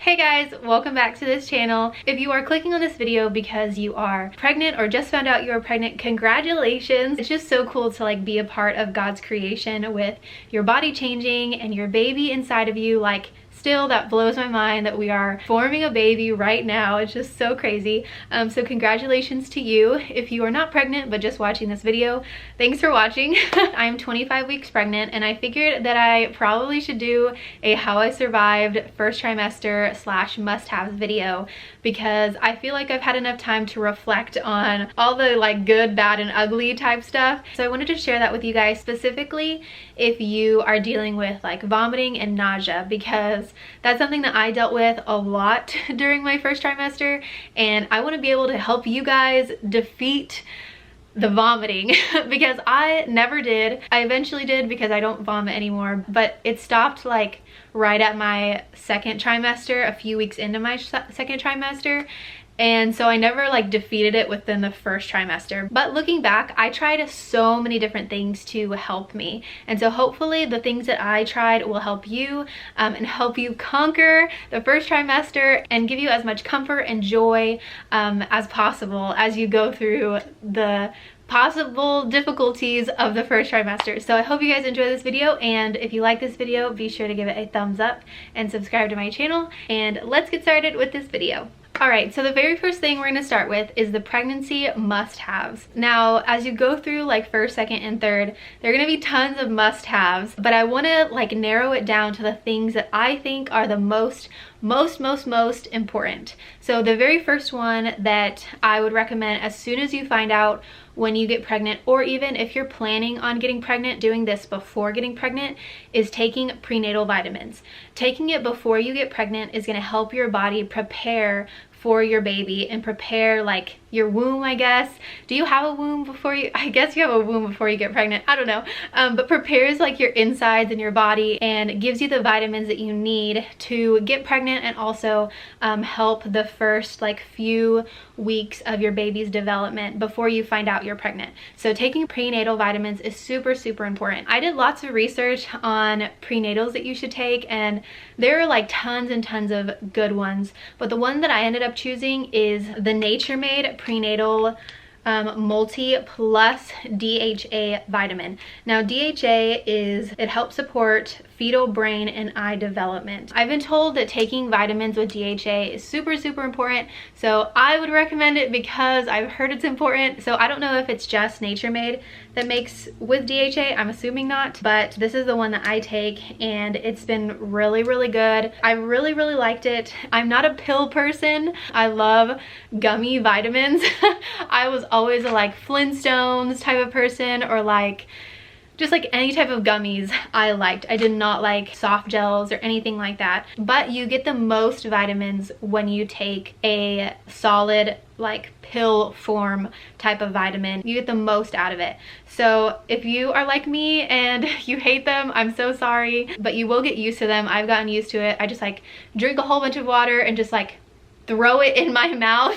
Hey guys, welcome back to this channel. If you are clicking on this video because you are pregnant or just found out you are pregnant, congratulations. It's just so cool to like be a part of God's creation with your body changing and your baby inside of you. Like, still, that blows my mind that we are forming a baby right now. It's just so crazy. So congratulations to you. If you are not pregnant but just watching this video, thanks for watching. I'm 25 weeks pregnant and I figured that I probably should do a how I survived first trimester / must-haves video, because I feel like I've had enough time to reflect on all the like good, bad, and ugly type stuff. So I wanted to share that with you guys, specifically if you are dealing with like vomiting and nausea, because that's something that I dealt with a lot during my first trimester, and I want to be able to help you guys defeat the vomiting because I never did. I eventually did because I don't vomit anymore, but it stopped like right at my second trimester, a few weeks into my second trimester. And so I never like defeated it within the first trimester. But looking back, I tried so many different things to help me. And so hopefully the things that I tried will help you and help you conquer the first trimester and give you as much comfort and joy as possible as you go through the possible difficulties of the first trimester. So I hope you guys enjoy this video, and if you like this video, be sure to give it a thumbs up and subscribe to my channel, and let's get started with this video. Alright, so the very first thing we're going to start with is the pregnancy must-haves. Now, as you go through like first, second, and third, there are going to be tons of must-haves, but I want to like narrow it down to the things that I think are the most important. So the very first one that I would recommend as soon as you find out when you get pregnant, or even if you're planning on getting pregnant, doing this before getting pregnant, is taking prenatal vitamins. Taking it before you get pregnant is going to help your body prepare for your baby and prepare like your womb, I guess. Do you have a womb before you? I guess you have a womb before you get pregnant. I don't know. But prepares like your insides and your body and gives you the vitamins that you need to get pregnant, and also help the first like few weeks of your baby's development before you find out you're pregnant. So taking prenatal vitamins is super important. I did lots of research on prenatals that you should take, and there are like tons and tons of good ones, but the one that I ended up choosing is the Nature Made Prenatal Multi Plus DHA vitamin. Now DHA it helps support fetal brain and eye development. I've been told that taking vitamins with DHA is super important, so I would recommend it because I've heard it's important. So I don't know if it's just Nature Made that makes with DHA, I'm assuming not, but this is the one that I take and it's been really good. I really liked it. I'm not a pill person. I love gummy vitamins. I was always a like Flintstones type of person, or like just like any type of gummies I liked. I did not like soft gels or anything like that. But you get the most vitamins when you take a solid like pill form type of vitamin. You get the most out of it. So if you are like me and you hate them, I'm so sorry, but you will get used to them. I've gotten used to it. I just like drink a whole bunch of water and just like throw it in my mouth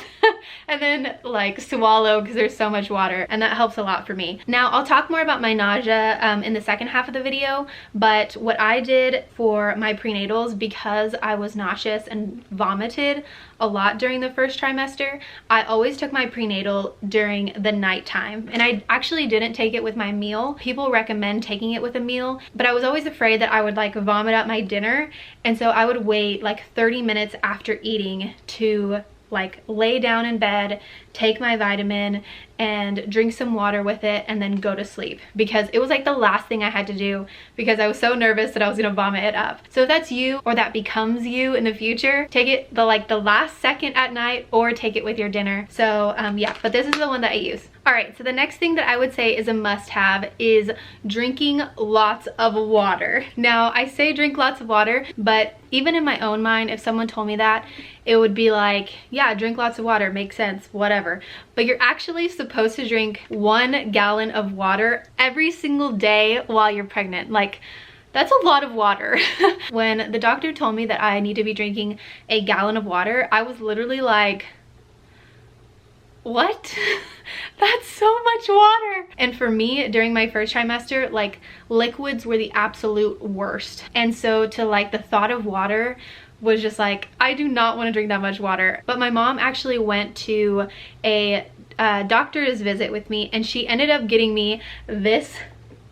and then like swallow because there's so much water, and that helps a lot for me. Now I'll talk more about my nausea in the second half of the video, but what I did for my prenatals, because I was nauseous and vomited a lot during the first trimester, I always took my prenatal during the nighttime, and I actually didn't take it with my meal. People recommend taking it with a meal, but I was always afraid that I would like vomit up my dinner, and so I would wait like 30 minutes after eating to like lay down in bed, take my vitamin and drink some water with it, and then go to sleep, because it was like the last thing I had to do because I was so nervous that I was gonna vomit it up. So if that's you, or that becomes you in the future, take it the last second at night, or take it with your dinner. So yeah, but this is the one that I use. Alright, so the next thing that I would say is a must-have is drinking lots of water. Now, I say drink lots of water, but even in my own mind, if someone told me that, it would be like, yeah, drink lots of water, makes sense, whatever. But you're actually supposed to drink 1 gallon of water every single day while you're pregnant. Like, that's a lot of water. When the doctor told me that I need to be drinking 1 gallon of water, I was literally like, what? That's so much water. And for me, during my first trimester, like liquids were the absolute worst. And so to like the thought of water was just like, I do not want to drink that much water. But my mom actually went to a doctor's visit with me, and she ended up getting me this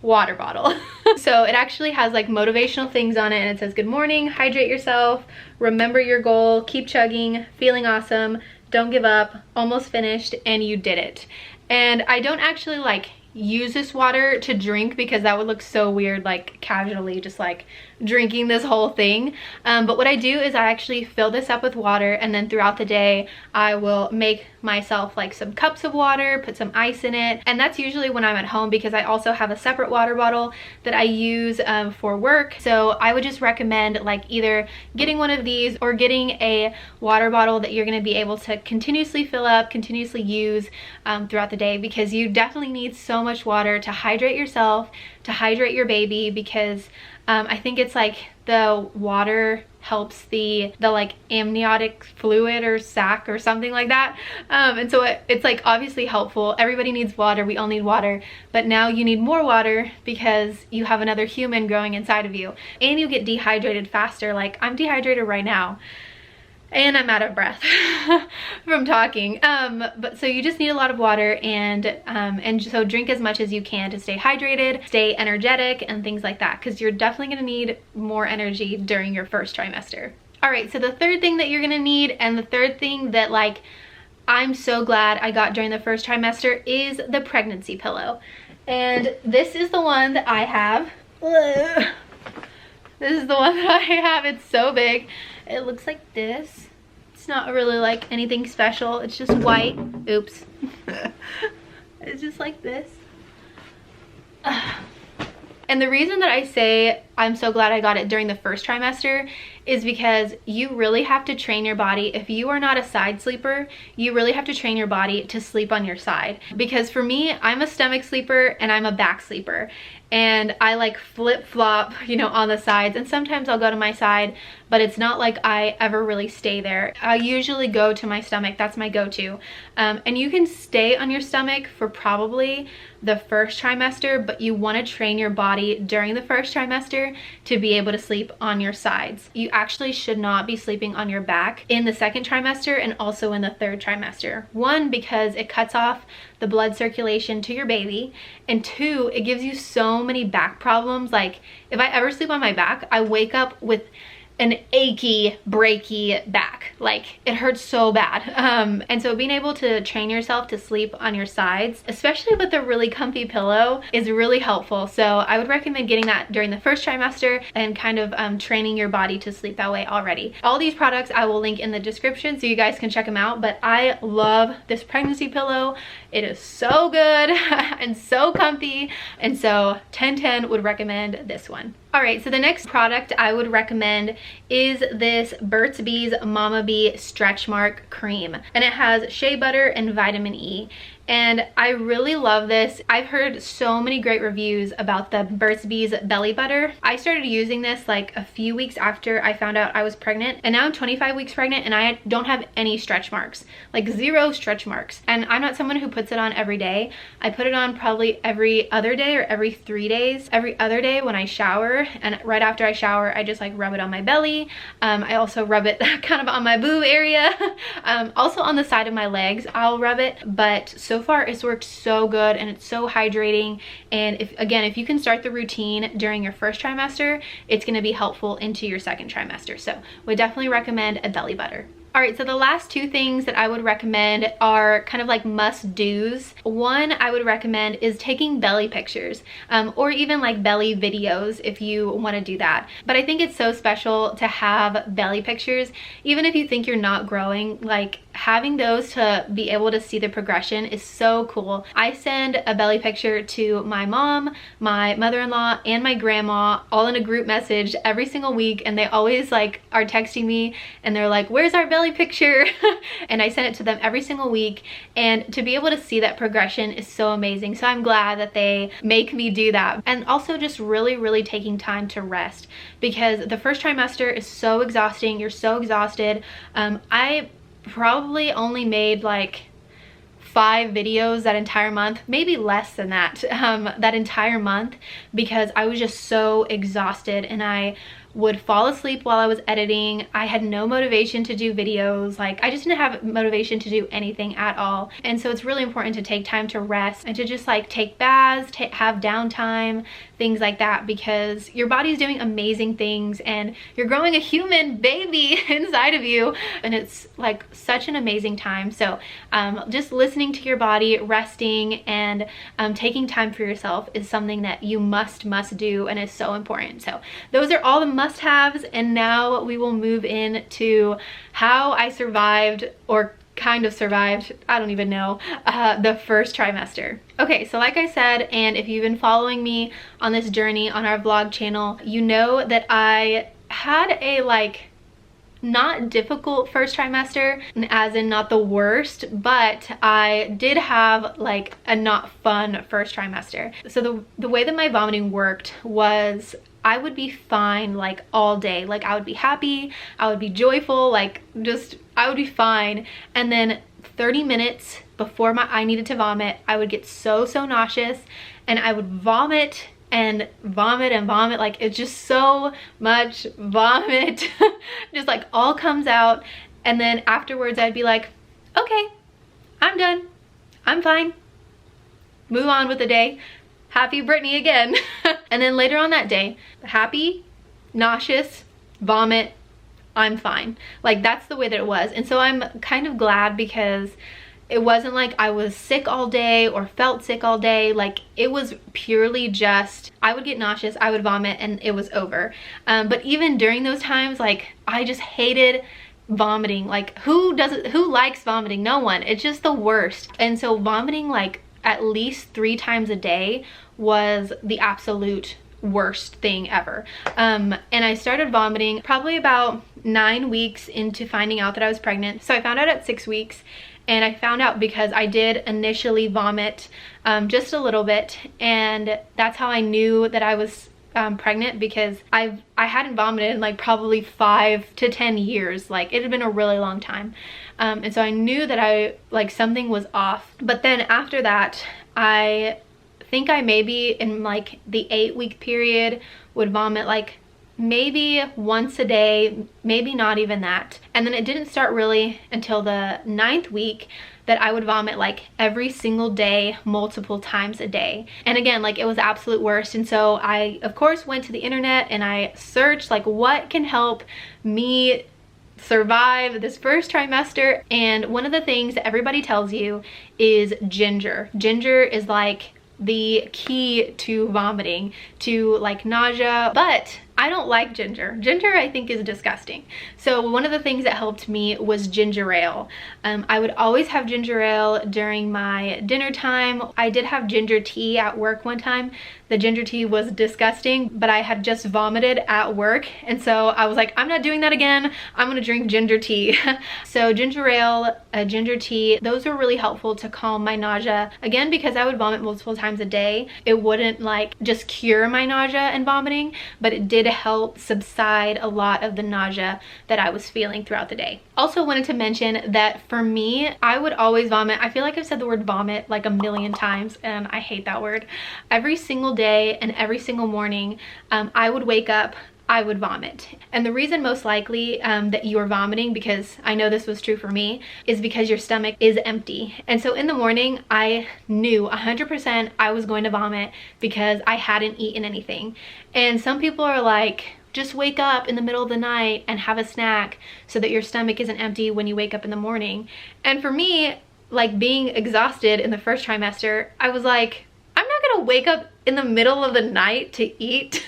water bottle. So it actually has like motivational things on it, and it says, good morning, hydrate yourself, remember your goal, keep chugging, feeling awesome, don't give up, almost finished, and you did it. And I don't actually like use this water to drink because that would look so weird, like casually just like drinking this whole thing. But what I do is I actually fill this up with water, and then throughout the day I will make myself like some cups of water, put some ice in it, and that's usually when I'm at home because I also have a separate water bottle that I use for work. So I would just recommend like either getting one of these or getting a water bottle that you're going to be able to continuously fill up, continuously use throughout the day, because you definitely need so much water to hydrate yourself, to hydrate your baby, because I think it's like the water helps the like amniotic fluid or sac or something like that. And so it's like obviously helpful. Everybody needs water. We all need water. But now you need more water because you have another human growing inside of you. And you get dehydrated faster. Like I'm dehydrated right now. And I'm out of breath from talking. But so you just need a lot of water, and so drink as much as you can to stay hydrated, stay energetic, and things like that, because you're definitely gonna need more energy during your first trimester. All right, so the third thing that you're gonna need, and the third thing that like I'm so glad I got during the first trimester, is the pregnancy pillow. And this is the one that I have. This is the one that I have. It's so big. It looks like this. It's not really like anything special. It's just white. Oops. It's just like this. And the reason that I say I'm so glad I got it during the first trimester is because you really have to train your body. If you are not a side sleeper, you really have to train your body to sleep on your side. Because for me, I'm a stomach sleeper and I'm a back sleeper. And I like flip-flop, you know, on the sides, and sometimes I'll go to my side, but it's not like I ever really stay there. I usually go to my stomach. That's my go-to. And you can stay on your stomach for probably the first trimester, but you want to train your body during the first trimester to be able to sleep on your sides. You actually should not be sleeping on your back in the second trimester and also in the third trimester. One, because it cuts off the blood circulation to your baby, and two, it gives you so many back problems. Like if I ever sleep on my back, I wake up with an achy, breaky back. Like it hurts so bad. And so being able to train yourself to sleep on your sides, especially with a really comfy pillow, is really helpful. So I would recommend getting that during the first trimester and kind of training your body to sleep that way already. All these products I will link in the description so you guys can check them out, but I love this pregnancy pillow. It is so good and so comfy, and so 10/10 would recommend this one. All right, so the next product I would recommend is this Burt's Bees Mama Bee Stretch Mark Cream, and it has shea butter and vitamin E. And I really love this. I've heard so many great reviews about the Burt's Bees Belly Butter. I started using this like a few weeks after I found out I was pregnant, and now I'm 25 weeks pregnant and I don't have any stretch marks, like 0 stretch marks. And I'm not someone who puts it on every day. I put it on probably every other day or every 3 days. Every other day when I shower, and right after I shower, I just like rub it on my belly. I also rub it kind of on my boob area. Also on the side of my legs, I'll rub it. But so far it's worked so good, and it's so hydrating. And if you can start the routine during your first trimester, it's going to be helpful into your second trimester. So would definitely recommend a belly butter. All right, so the last two things that I would recommend are kind of like must-dos. One I would recommend is taking belly pictures, or even like belly videos if you want to do that. But I think it's so special to have belly pictures, even if you think you're not growing. Like having those to be able to see the progression is so cool. I send a belly picture to my mom, my mother-in-law, and my grandma, all in a group message every single week, and they always like are texting me and they're like, where's our belly picture? And I send it to them every single week, and to be able to see that progression is so amazing. So I'm glad that they make me do that. And also just really taking time to rest, because the first trimester is so exhausting. You're so exhausted. I probably only made like 5 videos that entire month, maybe less than that, that entire month, because I was just so exhausted, and I would fall asleep while I was editing. I had no motivation to do videos. Like, I just didn't have motivation to do anything at all. And so it's really important to take time to rest and to just like take baths, have downtime, things like that, because your body's doing amazing things and you're growing a human baby inside of you, and it's like such an amazing time. So just listening to your body, resting, and taking time for yourself is something that you must do, and is so important. So those are all the must-haves, and now we will move into how I survived, or kind of survived, I don't even know, the first trimester. Okay, so like I said, and if you've been following me on this journey on our vlog channel, you know that I had a like not difficult first trimester, as in not the worst, but I did have like a not fun first trimester. So the way that my vomiting worked was I would be fine like all day. Like, I would be happy, I would be joyful, like just I would be fine. And then 30 minutes before I needed to vomit, I would get so nauseous, and I would vomit and vomit and vomit. Like, it's just so much vomit just like all comes out. And then afterwards I'd be like, okay, I'm done, I'm fine, move on with the day, happy Brittany again. And then later on that day, happy, nauseous, vomit, I'm fine. Like, that's the way that it was. And so I'm kind of glad, because it wasn't like I was sick all day or felt sick all day. Like, it was purely just, I would get nauseous, I would vomit, and it was over. But even during those times, like, I just hated vomiting. Like, who likes vomiting? No one. It's just the worst. And so vomiting like at least 3 times a day was the absolute worst thing ever. And I started vomiting probably about 9 weeks into finding out that I was pregnant. So I found out at 6 weeks, and I found out because I did initially vomit just a little bit, and that's how I knew that I was pregnant, because I hadn't vomited in like probably 5 to 10 years. Like, it had been a really long time. And so I knew that something was off. But then after that, I think I maybe in like the 8-week period would vomit like maybe once a day, maybe not even that. And then it didn't start really until the 9th week that I would vomit like every single day, multiple times a day. And again, like, it was the absolute worst. And so I, of course, went to the internet and I searched like what can help me survive this first trimester. And one of the things that everybody tells you is ginger. Ginger is like the key to vomiting, to like nausea, but I don't like ginger. Ginger, I think, is disgusting. So one of the things that helped me was ginger ale. I would always have ginger ale during my dinner time. I did have ginger tea at work one time. The ginger tea was disgusting, but I had just vomited at work. And so I was like, I'm not doing that again. I'm gonna drink ginger tea. So ginger ale, ginger tea, those were really helpful to calm my nausea. Again, because I would vomit multiple times a day, it wouldn't like just cure my nausea and vomiting, but it did help subside a lot of the nausea that I was feeling throughout the day. Also wanted to mention that for me, I would always vomit. I feel like I've said the word vomit like a million times, and I hate that word. Every single day and every single morning, I would wake up, I would vomit. And the reason most likely that you are vomiting, because I know this was true for me, is because your stomach is empty. And so in the morning, I knew 100% I was going to vomit because I hadn't eaten anything. And some people are like, just wake up in the middle of the night and have a snack so that your stomach isn't empty when you wake up in the morning. And for me, like, being exhausted in the first trimester, I was like, I'm not gonna wake up in the middle of the night to eat.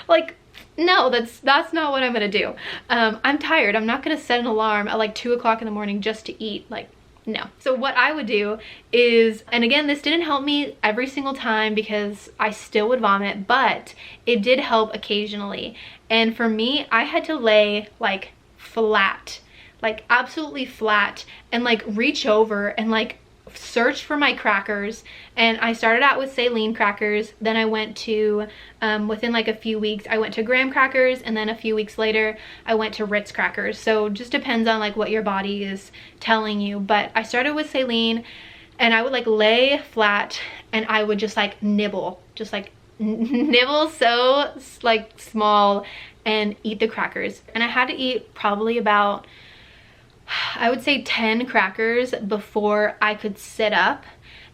Like, no, that's not what I'm gonna do. I'm tired. I'm not gonna set an alarm at like 2 o'clock in the morning just to eat. Like, no. So what I would do is, and again, this didn't help me every single time because I still would vomit, but it did help occasionally. And for me, I had to lay like flat, like absolutely flat, and like reach over and like search for my crackers. And I started out with saline crackers, then I went to within like a few weeks I went to graham crackers, and then a few weeks later I went to Ritz crackers. So just depends on like what your body is telling you. But I started with saline, and I would like lay flat and I would just like nibble, just like nibble so like small and eat the crackers. And I had to eat probably about, I would say 10 crackers before I could sit up.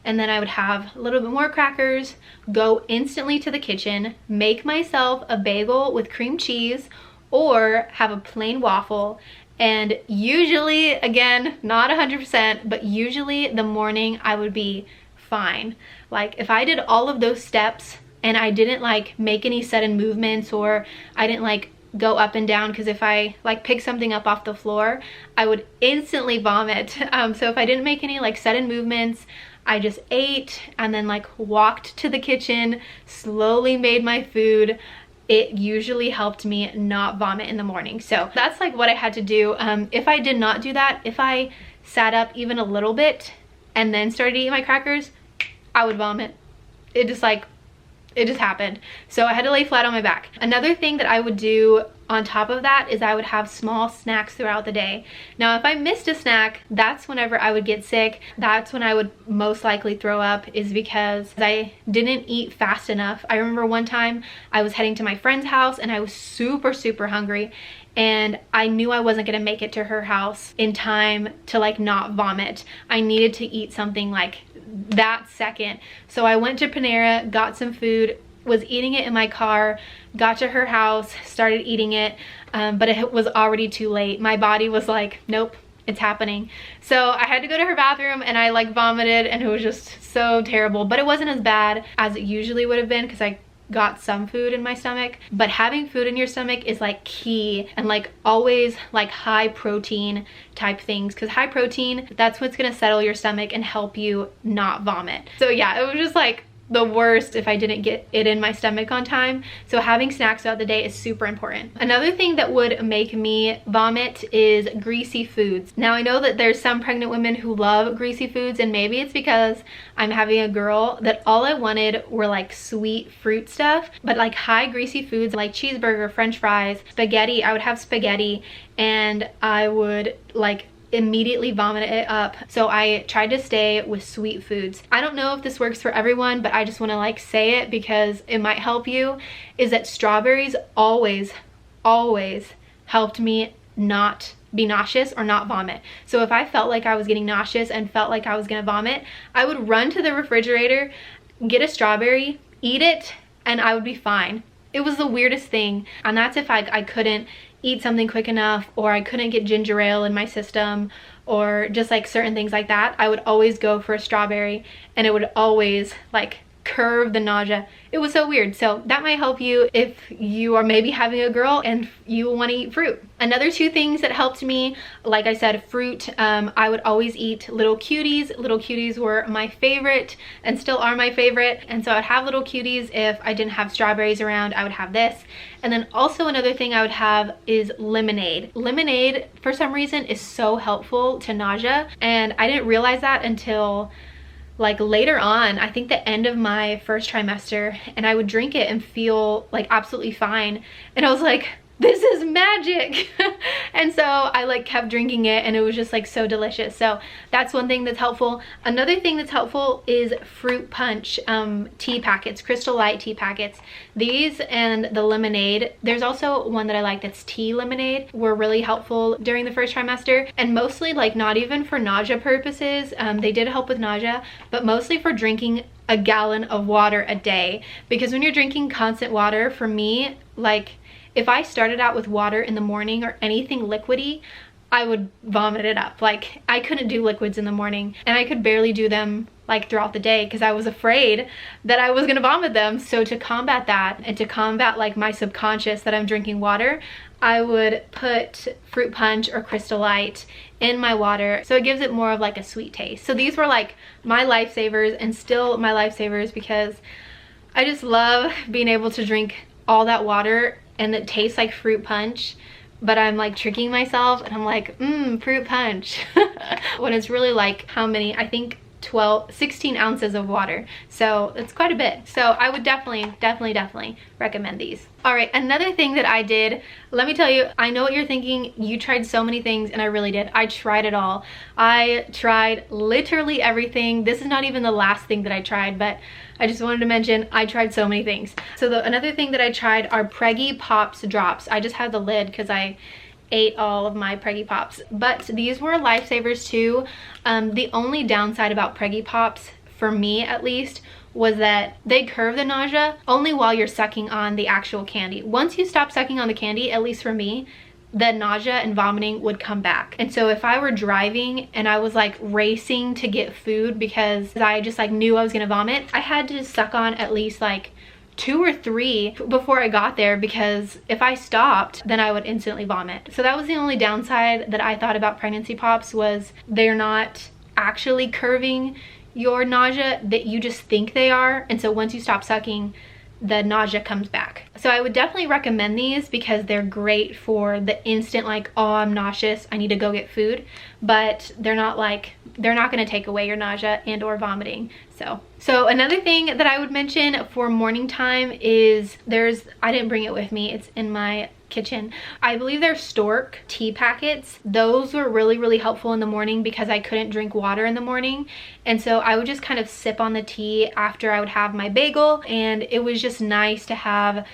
And then I would have a little bit more crackers, go instantly to the kitchen, make myself a bagel with cream cheese, or have a plain waffle. And usually, again, not 100%, but usually the morning I would be fine. Like if I did all of those steps and I didn't like make any sudden movements, or I didn't like go up and down, because if I like pick something up off the floor, I would instantly vomit. So if I didn't make any like sudden movements, I just ate and then like walked to the kitchen, slowly made my food, it usually helped me not vomit in the morning. So that's like what I had to do. If I did not do that, if I sat up even a little bit and then started eating my crackers, I would vomit. It just happened. So I had to lay flat on my back. Another thing that I would do on top of that is I would have small snacks throughout the day. Now, if I missed a snack, that's whenever I would get sick. That's when I would most likely throw up, is because I didn't eat fast enough. I remember one time I was heading to my friend's house and I was super, super hungry, and I knew I wasn't gonna make it to her house in time to like not vomit. I needed to eat something like that second. So I went to Panera, got some food, was eating it in my car, got to her house, started eating it, but it was already too late. My body was like, nope, it's happening. So I had to go to her bathroom and I like vomited, and it was just so terrible. But it wasn't as bad as it usually would have been because I got some food in my stomach. But having food in your stomach is like key, and like always like high protein type things, because high protein, that's what's gonna settle your stomach and help you not vomit. So yeah, it was just like the worst if I didn't get it in my stomach on time. So having snacks throughout the day is super important. Another thing that would make me vomit is greasy foods. Now I know that there's some pregnant women who love greasy foods, and maybe it's because I'm having a girl that all I wanted were like sweet fruit stuff, but like high greasy foods like cheeseburger, french fries, spaghetti. I would have spaghetti and I would like immediately vomit it up. So I tried to stay with sweet foods. I don't know if this works for everyone, but I just want to like say it because it might help you, is that strawberries always helped me not be nauseous or not vomit. So if I felt like I was getting nauseous and felt like I was gonna vomit, I would run to the refrigerator, get a strawberry, eat it, and I would be fine. It was the weirdest thing. And that's if I couldn't eat something quick enough, or I couldn't get ginger ale in my system, or just like certain things like that. I would always go for a strawberry, and it would always like curb the nausea. It was so weird. So that might help you if you are maybe having a girl and you want to eat fruit. Another two things that helped me, like I said, fruit. I would always eat Little Cuties. Little Cuties were my favorite and still are my favorite. And so I would have Little Cuties. If I didn't have strawberries around, I would have this. And then also another thing I would have is lemonade. Lemonade, for some reason, is so helpful to nausea. And I didn't realize that until like later on, I think the end of my first trimester, and I would drink it and feel like absolutely fine. And I was like, this is magic. And so I like kept drinking it, and it was just like so delicious. So that's one thing that's helpful. Another thing that's helpful is fruit punch tea packets, Crystal Light tea packets. These and the lemonade. There's also one that I like that's tea lemonade, were really helpful during the first trimester, and mostly like not even for nausea purposes. They did help with nausea, but mostly for drinking a gallon of water a day. Because when you're drinking constant water, for me, like if I started out with water in the morning or anything liquidy, I would vomit it up. Like I couldn't do liquids in the morning, and I could barely do them like throughout the day because I was afraid that I was gonna vomit them. So to combat that, and to combat like my subconscious that I'm drinking water, I would put fruit punch or Crystal Light in my water, so it gives it more of like a sweet taste. So these were like my lifesavers, and still my lifesavers, because I just love being able to drink all that water and it tastes like fruit punch, but I'm like tricking myself and I'm like, fruit punch. When it's really like, how many, I think 16 ounces of water. So it's quite a bit. So I would definitely recommend these. All right, another thing that I did, let me tell you, I know what you're thinking. You tried so many things, and I really did. I tried it all. I tried literally everything. This is not even the last thing that I tried, but I just wanted to mention I tried so many things. So another thing that I tried are Preggy Pops drops. I just have the lid because I ate all of my Preggy Pops, but these were lifesavers too. The only downside about Preggy Pops, for me at least, was that they curve the nausea only while you're sucking on the actual candy. Once you stop sucking on the candy, at least for me, the nausea and vomiting would come back. And so if I were driving and I was like racing to get food because I just like knew I was gonna vomit, I had to suck on at least like 2 or 3 before I got there, because if I stopped, then I would instantly vomit. So that was the only downside that I thought about pregnancy pops, was they're not actually curving your nausea, that you just think they are. And so once you stop sucking, the nausea comes back. So I would definitely recommend these because they're great for the instant like, oh, I'm nauseous, I need to go get food, but they're not gonna take away your nausea and or vomiting. So another thing that I would mention for morning time is I didn't bring it with me, it's in my kitchen. I believe they're Stork tea packets. Those were really helpful in the morning because I couldn't drink water in the morning. And so I would just kind of sip on the tea after I would have my bagel. And it was just nice to have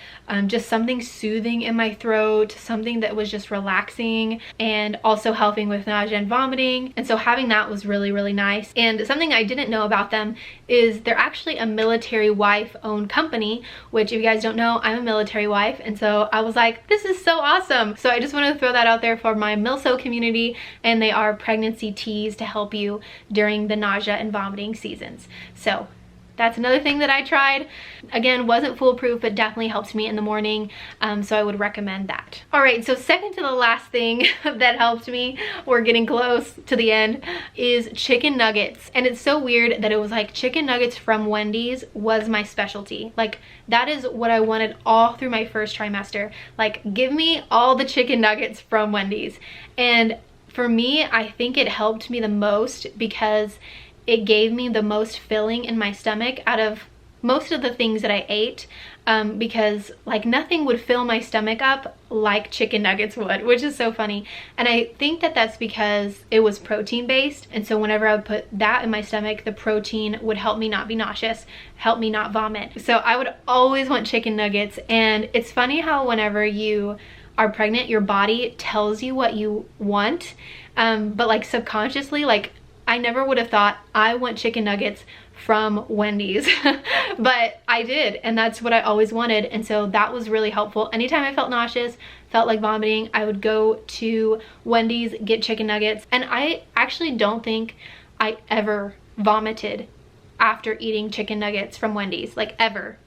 just something soothing in my throat, something that was just relaxing and also helping with nausea and vomiting. And so having that was really nice. And something I didn't know about them is they're actually a military wife owned company, which if you guys don't know, I'm a military wife. And so I was like, this is so awesome. So I just want to throw that out there for my Milso community, and they are pregnancy teas to help you during the nausea and vomiting seasons. So that's another thing that I tried. Again, wasn't foolproof, but definitely helped me in the morning. So I would recommend that. All right, so second to the last thing that helped me, we're getting close to the end, is chicken nuggets. And it's so weird that it was like chicken nuggets from Wendy's was my specialty. Like that is what I wanted all through my first trimester. Like give me all the chicken nuggets from Wendy's. And for me, I think it helped me the most because it gave me the most filling in my stomach out of most of the things that I ate, because like nothing would fill my stomach up like chicken nuggets would, which is so funny. And I think that that's because it was protein based, and so whenever I would put that in my stomach, the protein would help me not be nauseous, help me not vomit. So I would always want chicken nuggets. And it's funny how whenever you are pregnant, your body tells you what you want, but like subconsciously, like I never would have thought I want chicken nuggets from Wendy's, but I did, and that's what I always wanted. And so that was really helpful. Anytime I felt nauseous, felt like vomiting, I would go to Wendy's, get chicken nuggets. And I actually don't think I ever vomited after eating chicken nuggets from Wendy's, like ever.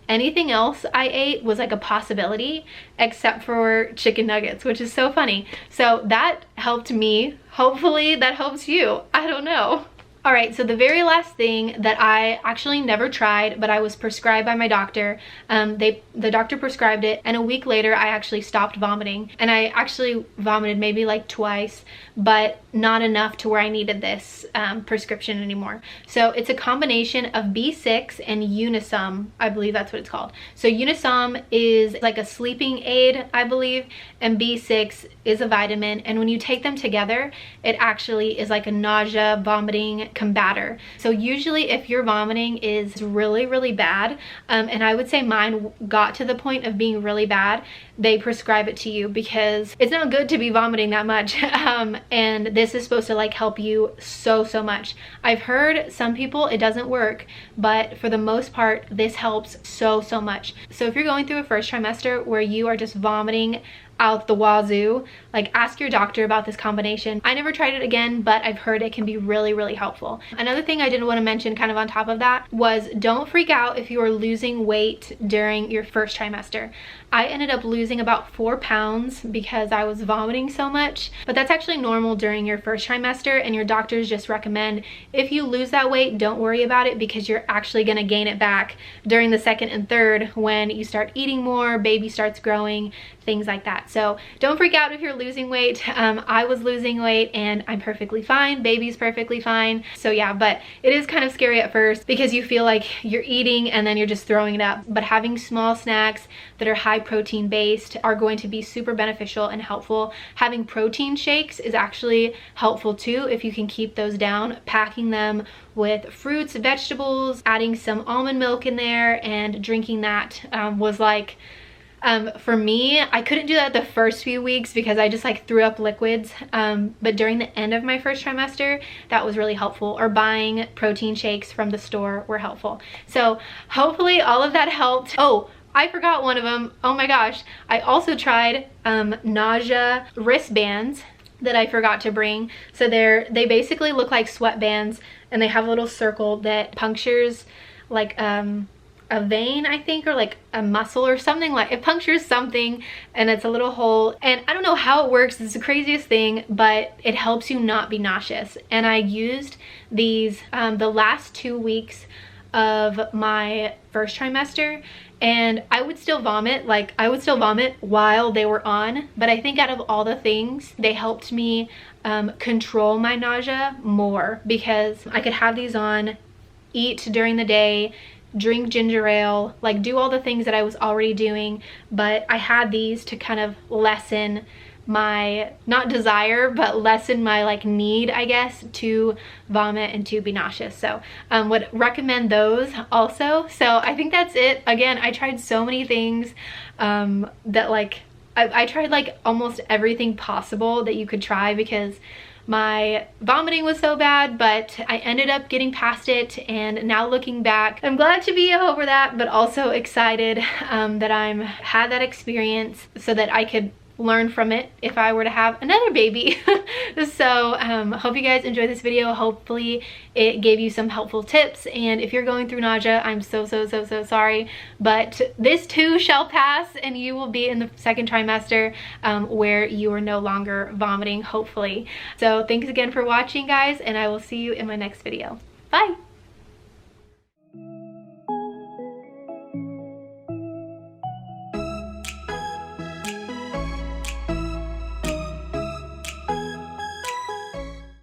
Anything else I ate was like a possibility except for chicken nuggets, which is so funny. So that helped me. Hopefully that helps you. I don't know. All right, so the very last thing that I actually never tried, but I was prescribed by my doctor, the doctor prescribed it, and a week later I actually stopped vomiting. And I actually vomited maybe like twice, but not enough to where I needed this prescription anymore. So it's a combination of B6 and Unisum, I believe that's what it's called. So Unisum is like a sleeping aid, I believe, and B6 is a vitamin, and when you take them together, it actually is like a nausea, vomiting combator. So usually if your vomiting is really bad, and I would say mine got to the point of being really bad, they prescribe it to you because it's not good to be vomiting that much. And this is supposed to like help you so much. I've heard some people it doesn't work, but for the most part this helps so much. So if you're going through a first trimester where you are just vomiting out the wazoo, like ask your doctor about this combination. I never tried it again, but I've heard it can be really helpful. Another thing I did want to mention kind of on top of that was don't freak out if you are losing weight during your first trimester. I ended up losing about 4 pounds because I was vomiting so much, but that's actually normal during your first trimester, and your doctors just recommend if you lose that weight, don't worry about it because you're actually going to gain it back during the second and third when you start eating more, baby starts growing, things like that. that. So don't freak out if you're losing weight. I was losing weight and I'm perfectly fine. Baby's perfectly fine. So yeah, but it is kind of scary at first because you feel like you're eating and then you're just throwing it up. But having small snacks that are high protein based are going to be super beneficial and helpful. Having protein shakes is actually helpful too if you can keep those down. Packing them with fruits, vegetables, adding some almond milk in there and drinking that was like, for me, I couldn't do that the first few weeks because I just like threw up liquids. But during the end of my first trimester, that was really helpful. Or buying protein shakes from the store were helpful. So hopefully all of that helped. Oh, I forgot one of them. Oh my gosh. I also tried nausea wristbands that I forgot to bring. So they basically look like sweatbands and they have a little circle that punctures like a vein, I think, or like a muscle or something. Like it punctures something and it's a little hole, and I don't know how it works. It's the craziest thing, but it helps you not be nauseous. And I used these the last 2 weeks of my first trimester, and I would still vomit. Like I would still vomit while they were on, but I think out of all the things, they helped me control my nausea more because I could have these on, eat during the day, drink ginger ale, like do all the things that I was already doing, but I had these to kind of lessen my, not desire, but lessen my like need, I guess, to vomit and to be nauseous. So would recommend those also. So I think that's it. Again, I tried so many things that like, I tried like almost everything possible that you could try because my vomiting was so bad, but I ended up getting past it. And now looking back, I'm glad to be over that, but also excited that I'm had that experience so that I could learn from it if I were to have another baby. So hope you guys enjoyed this video. Hopefully it gave you some helpful tips, and if you're going through nausea, I'm so sorry, but this too shall pass and you will be in the second trimester where you are no longer vomiting, hopefully. So thanks again for watching, guys, and I will see you in my next video. Bye.